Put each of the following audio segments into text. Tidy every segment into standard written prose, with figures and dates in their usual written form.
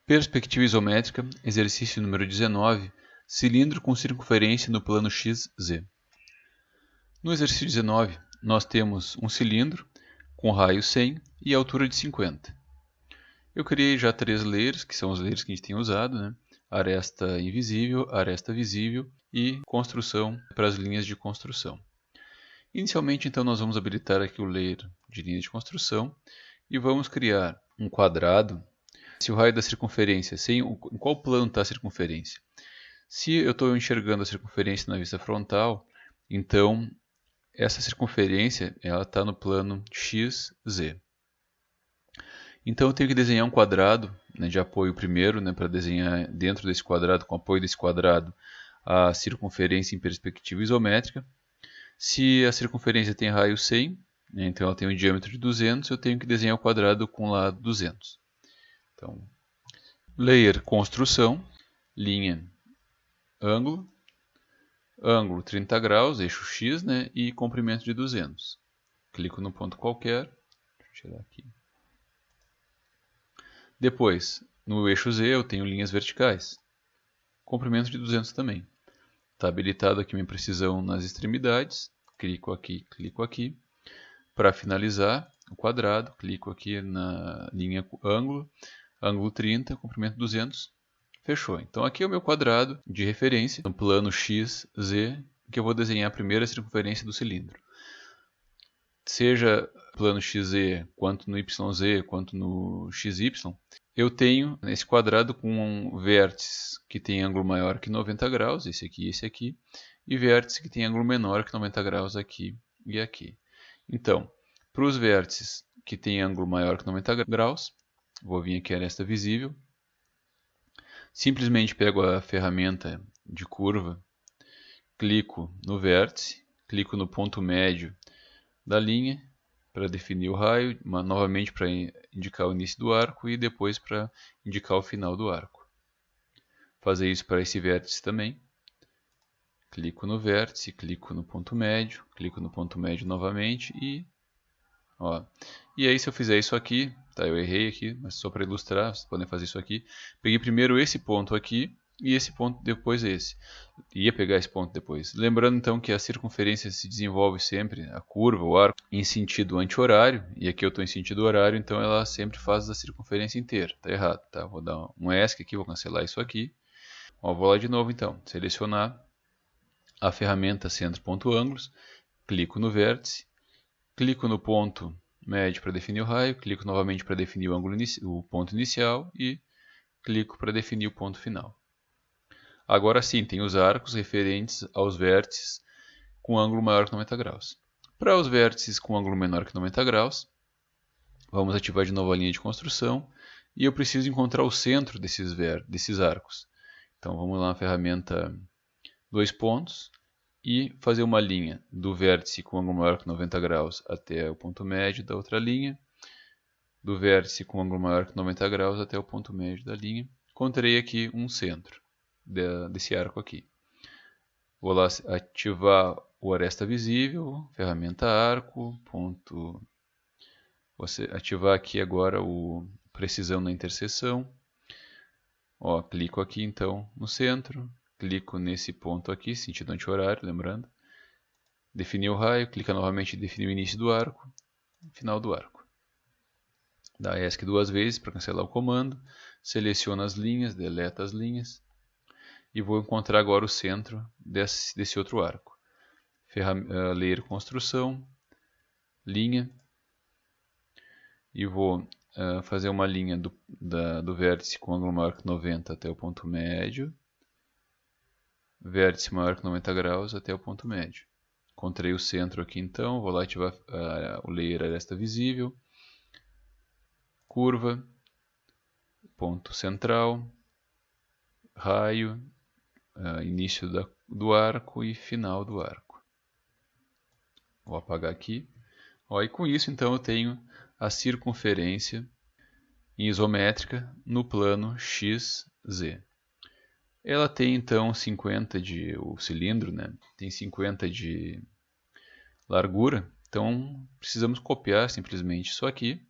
Perspectiva isométrica, exercício número 19, cilindro com circunferência no plano XZ. No exercício 19, nós temos um cilindro com raio 100 e altura de 50. Eu criei já 3 layers, que são os layers que a gente tem usado, né? Aresta invisível, aresta visível e construção para as linhas de construção. Inicialmente, então, nós vamos habilitar aqui o layer de linha de construção e vamos criar um quadrado. Se o raio da circunferência, em qual plano está a circunferência? Se eu estou enxergando a circunferência na vista frontal, então essa circunferência está no plano XZ. Então eu tenho que desenhar um quadrado, né, de apoio primeiro, né, para desenhar dentro desse quadrado, com apoio desse quadrado, a circunferência em perspectiva isométrica. Se a circunferência tem raio 100, né, então ela tem um diâmetro de 200, eu tenho que desenhar o quadrado com lado 200. Então, layer construção, linha ângulo, ângulo 30 graus, eixo X, né, e comprimento de 200. Clico no ponto qualquer, deixa eu tirar aqui. Depois, no eixo Z eu tenho linhas verticais, comprimento de 200 também. Está habilitado aqui minha precisão nas extremidades, clico aqui. Para finalizar o quadrado, clico aqui na linha ângulo, ângulo 30, comprimento 200, fechou. Então aqui é o meu quadrado de referência, no plano XZ, que eu vou desenhar a primeira circunferência do cilindro. Seja plano XZ, quanto no YZ, quanto no XY, eu tenho esse quadrado com vértices que tem ângulo maior que 90 graus, esse aqui e esse aqui, e vértices que tem ângulo menor que 90 graus aqui e aqui. Então, para os vértices que tem ângulo maior que 90 graus, vou vir aqui a aresta visível, simplesmente pego a ferramenta de curva, clico no vértice, clico no ponto médio da linha para definir o raio, novamente para indicar o início do arco e depois para indicar o final do arco. Fazer isso para esse vértice também. Clico no vértice, clico no ponto médio novamente e... E aí se eu fizer isso aqui, tá, eu errei aqui, mas só para ilustrar, vocês podem fazer isso aqui. Peguei primeiro esse ponto aqui e esse ponto depois esse. Ia pegar esse ponto depois. Lembrando então que a circunferência se desenvolve sempre, a curva, o arco, em sentido anti-horário. E aqui eu estou em sentido horário, então ela sempre faz a circunferência inteira. Está errado, tá? Vou dar um ESC aqui, vou cancelar isso aqui. Vou lá de novo então. Selecionar a ferramenta centro.ângulos. Clico no vértice. Clico no ponto médio para definir o raio. Clico novamente para definir o ponto inicial. E clico para definir o ponto final. Agora sim, tem os arcos referentes aos vértices com ângulo maior que 90 graus. Para os vértices com ângulo menor que 90 graus, vamos ativar de novo a linha de construção e eu preciso encontrar o centro desses arcos. Então vamos lá na ferramenta 2 pontos e fazer uma linha do vértice com ângulo maior que 90 graus até o ponto médio da outra linha, do vértice com ângulo maior que 90 graus até o ponto médio da linha. Encontrei aqui um centro desse arco aqui. Vou lá ativar o aresta visível, ferramenta arco, ponto. Vou ativar aqui agora o precisão na interseção. Clico aqui então no centro, clico nesse ponto aqui, sentido anti-horário, lembrando. Definir o raio, clica novamente em definir o início do arco, final do arco. Dá ESC 2 vezes para cancelar o comando, seleciona as linhas, deleta as linhas. E vou encontrar agora o centro desse outro arco. Layer construção, linha, e vou fazer uma linha do vértice com ângulo maior que 90 até o ponto médio, vértice maior que 90 graus até o ponto médio. Encontrei o centro aqui então, vou lá ativar o layer aresta visível, curva, ponto central, raio, início do arco e final do arco. Vou apagar aqui. E com isso então eu tenho a circunferência em isométrica no plano XZ. Ela tem então 50 o cilindro, né? Tem 50 de largura, então precisamos copiar simplesmente isso aqui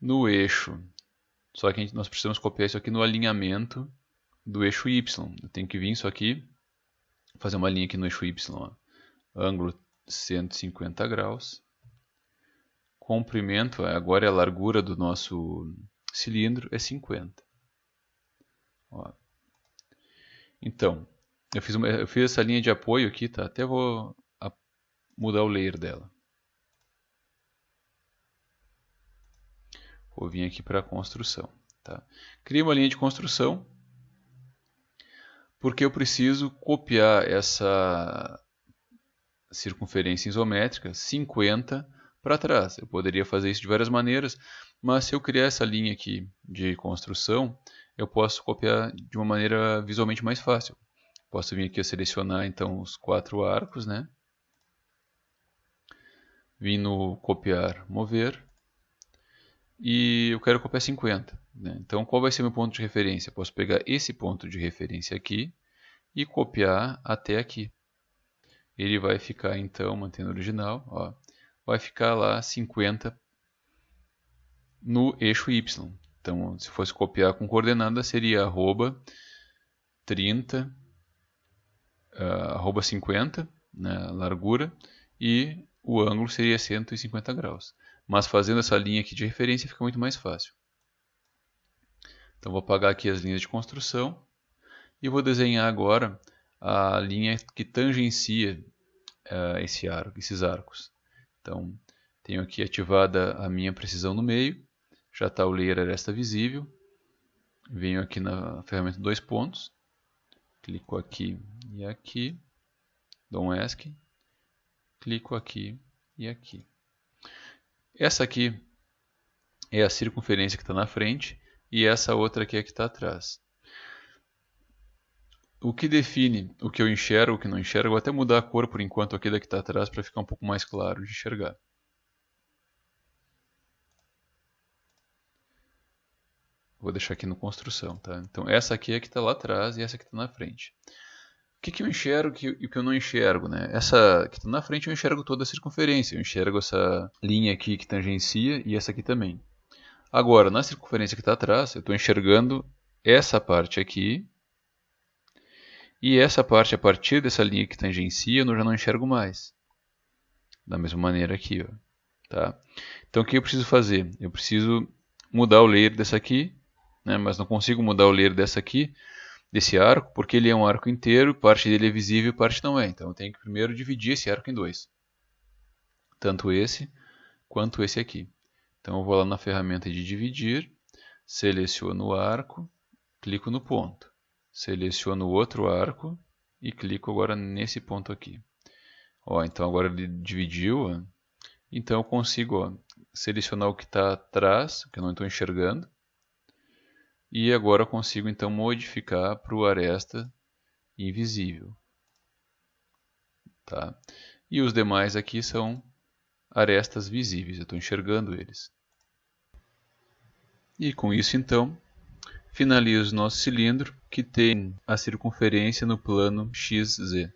no eixo Só que nós precisamos copiar isso aqui no alinhamento do eixo Y. Eu tenho que vir isso aqui, fazer uma linha aqui no eixo Y, ó. Ângulo 150 graus. Comprimento, agora é a largura do nosso cilindro, é 50. Ó. Então, eu fiz essa linha de apoio aqui, tá? Até vou mudar o layer dela. Vou vir aqui para a construção. Tá? Criei uma linha de construção, porque eu preciso copiar essa circunferência isométrica 50 para trás. Eu poderia fazer isso de várias maneiras, mas se eu criar essa linha aqui de construção, eu posso copiar de uma maneira visualmente mais fácil. Posso vir aqui a selecionar então os 4 arcos, né? Vim no copiar, mover, e eu quero copiar 50. Né? Então qual vai ser meu ponto de referência? Eu posso pegar esse ponto de referência aqui e copiar até aqui. Ele vai ficar então, mantendo o original, ó, vai ficar lá 50 no eixo Y. Então, se fosse copiar com coordenada, seria arroba 30, arroba 50, né, largura, e o ângulo seria 150 graus. Mas fazendo essa linha aqui de referência fica muito mais fácil. Então, vou apagar aqui as linhas de construção e vou desenhar agora a linha que tangencia esses arcos. Então, tenho aqui ativada a minha precisão no meio, já está o layer aresta visível, venho aqui na ferramenta 2 pontos, clico aqui e aqui, dou um ESC, clico aqui e aqui. Essa aqui é a circunferência que está na frente e essa outra aqui é a que está atrás. O que define o que eu enxergo, o que não enxergo, vou até mudar a cor por enquanto aqui da que está atrás para ficar um pouco mais claro de enxergar. Vou deixar aqui no construção, tá? Então essa aqui é a que está lá atrás e essa que está na frente. O que eu enxergo e o que eu não enxergo, né? Essa que está na frente eu enxergo toda a circunferência, eu enxergo essa linha aqui que tangencia e essa aqui também. Agora, na circunferência que está atrás, eu estou enxergando essa parte aqui e essa parte a partir dessa linha que tangencia eu já não enxergo mais. Da mesma maneira aqui, ó. Tá? Então o que eu preciso fazer? Eu preciso mudar o layer dessa aqui, né? Mas não consigo mudar o layer dessa aqui, desse arco, porque ele é um arco inteiro, parte dele é visível e parte não é. Então eu tenho que primeiro dividir esse arco em dois. Tanto esse quanto esse aqui. Então eu vou lá na ferramenta de dividir, seleciono o arco, clico no ponto. Seleciono o outro arco e clico agora nesse ponto aqui. Ó, então agora ele dividiu, ó. Então eu consigo, ó, selecionar o que está atrás, que eu não estou enxergando. E agora eu consigo então modificar para o aresta invisível. Tá? E os demais aqui são arestas visíveis, eu estou enxergando eles. E com isso então, finalizo nosso cilindro que tem a circunferência no plano XZ.